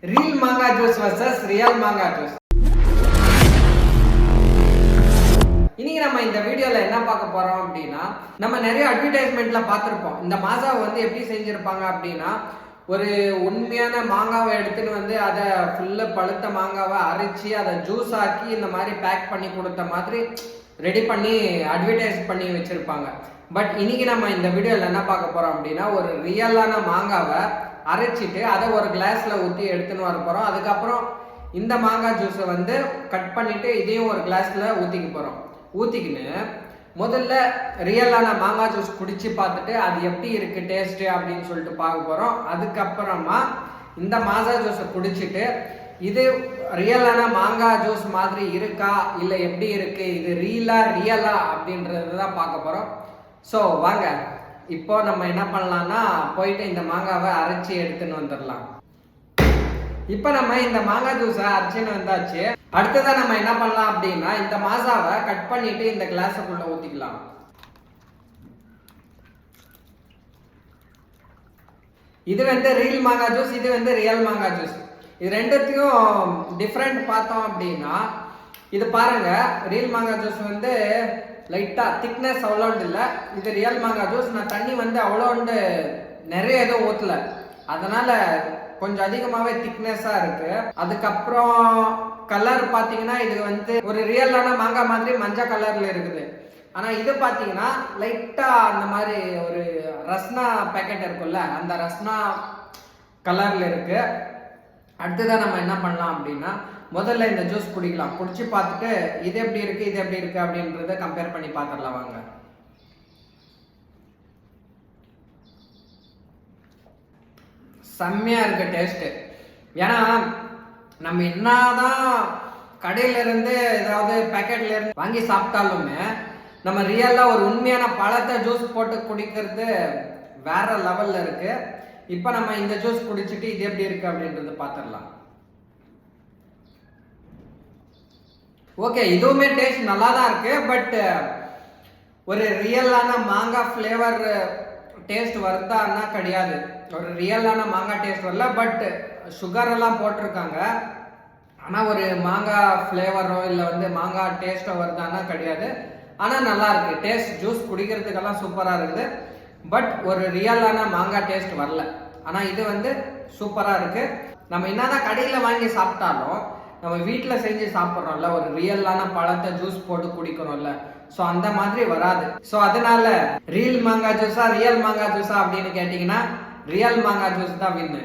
Real மாங்கா juice versus real மாங்கா juice. இன்னைக்கு நம்ம இந்த வீடியோல என்ன பார்க்க போறோம் அப்படின்னா, நம்ம நிறைய அட்வர்டைஸ்மெண்ட்ல பார்த்திருப்போம். இந்த மாசாவை வந்து எப்படி செஞ்சிருப்பாங்க அப்படின்னா, ஒரு உண்மையான மாங்காவை எடுத்துன்னு வந்து அதை ஃபுல்லா பழுத்த மாங்காவை அரைச்சி அதை ஜூஸ் ஆக்கி இந்த மாதிரி பேக் பண்ணி கொடுத்த மாதிரி ரெடி பண்ணி அட்வர்டைஸ் பண்ணி வச்சிருப்பாங்க. பட் இன்னைக்கு நம்ம இந்த வீடியோல என்ன பார்க்க போறோம் அப்படின்னா, ஒரு ரியலான மாங்காவை அரைச்சிட்டு அதை ஒரு கிளாஸ்ல ஊற்றி எடுத்துன்னு வர போறோம். அதுக்கப்புறம் இந்த மாங்காய் ஜூஸை வந்து கட் பண்ணிட்டு இதையும் ஒரு கிளாஸ்ல ஊத்திக்க போறோம். ஊத்திக்கின்னு முதல்ல ரியலான மாங்காய் ஜூஸ் குடிச்சு பார்த்துட்டு அது எப்படி இருக்கு டேஸ்ட் அப்படின்னு சொல்லிட்டு பார்க்க போறோம். அதுக்கப்புறமா இந்த மாங்காய் ஜூஸை குடிச்சிட்டு இது ரியலான மாங்காய் ஜூஸ் மாதிரி இருக்கா இல்லை எப்படி இருக்கு, இது ரியலா அப்படின்றது தான் பார்க்க போறோம். ஸோ வாங்க இப்போ நம்ம என்ன பண்ணலாம்னா போயிட்டு இந்த மாங்காவை அரைச்சி எடுத்துன்னு வந்துடலாம். இப்போ நம்ம இந்த மாங்காய் ஜூஸை அரைச்சின்னு வந்தாச்சு. அடுத்ததான் நம்ம என்ன பண்ணலாம் அப்படின்னா, இந்த மாசாவை கட் பண்ணிட்டு இந்த கிளாஸுக்குள்ள ஊத்திக்கலாம். இது வந்து ரியல் மாங்காய் ஜூஸ், இது வந்து ரியல் மாங்காய் ஜூஸ். இது ரெண்டுத்தையும் டிஃப்ரெண்ட் பார்த்தோம் அப்படின்னா, இது பாருங்க, ரியல் மாங்காய் ஜூஸ் வந்து லைட்டா திக்னஸ் அவ்வளோண்டு இல்லை. இது ரியல் மாங்காய் ஜூஸ் நான் தண்ணி வந்து அவ்வளோண்டு நிறைய எதுவும் ஊற்றல, அதனால கொஞ்சம் அதிகமாகவே திக்னஸாக இருக்கு. அதுக்கப்புறம் கலர் பார்த்தீங்கன்னா இது வந்து ஒரு ரியலான மாங்காய் மாதிரி மஞ்சள் கலர்ல இருக்குது. ஆனால் இது பார்த்தீங்கன்னா லைட்டாக அந்த மாதிரி ஒரு ரஸ்னா பேக்கெட் இருக்குல்ல, அந்த ரஸ்னா கலர்ல இருக்கு. அடுத்ததான் நம்ம என்ன பண்ணலாம் அப்படின்னா, முதல்ல இந்த ஜூஸ் குடிக்கலாம். குடிச்சு பார்த்துட்டு இது எப்படி இருக்கு இது எப்படி இருக்கு அப்படின்றத கம்பேர் பண்ணி பார்த்துடலாம் வாங்க. செம்மையா இருக்கு டேஸ்ட். ஏன்னா நம்ம என்னதான் கடையில இருந்து ஏதாவது பேக்கெட்ல இருந்து வாங்கி சாப்பிட்டாலுமே நம்ம ரியலா ஒரு உண்மையான பழத்தை ஜூஸ் போட்டு குடிக்கிறது வேற லெவல்ல இருக்கு. இப்ப நம்ம இந்த ஜூஸ் குடிச்சிட்டு இது எப்படி இருக்கு அப்படின்றத பார்த்துடலாம். ஓகே, இதுவுமே டேஸ்ட் நல்லா தான் இருக்கு. பட் ஒரு ரியலான மாங்காய் ஃப்ளேவர் டேஸ்ட் வருதான்னா கிடையாது. ஒரு ரியலான மாங்காய் டேஸ்ட் வரல. பட் சுகர் எல்லாம் போட்டிருக்காங்க, ஆனால் ஒரு மாங்காய் ஃப்ளேவரோ இல்லை வந்து மாங்காய் டேஸ்ட்டோ வருதான்னா கிடையாது. ஆனால் நல்லா இருக்கு டேஸ்ட். ஜூஸ் குடிக்கிறதுக்கெல்லாம் சூப்பராக இருக்குது. பட் ஒரு ரியலான மாங்காய் டேஸ்ட் வரல. ஆனால் இது வந்து சூப்பராக இருக்கு. நம்ம என்னதான் கடையில் வாங்கி சாப்பிட்டாலும் நம்ம வீட்டில் செஞ்சு சாப்பிட்றோம்ல, ஒரு ரியலான பழத்தை ஜூஸ் போட்டு குடிக்கிறோம்ல, ஸோ அந்த மாதிரி வராது. ஸோ அதனால ரியல் மாங்காய் ஜூஸா ரியல் மாங்காய் ஜூஸா அப்படின்னு கேட்டிங்கன்னா ரியல் மாங்காய் ஜூஸ் தான் வின்னு.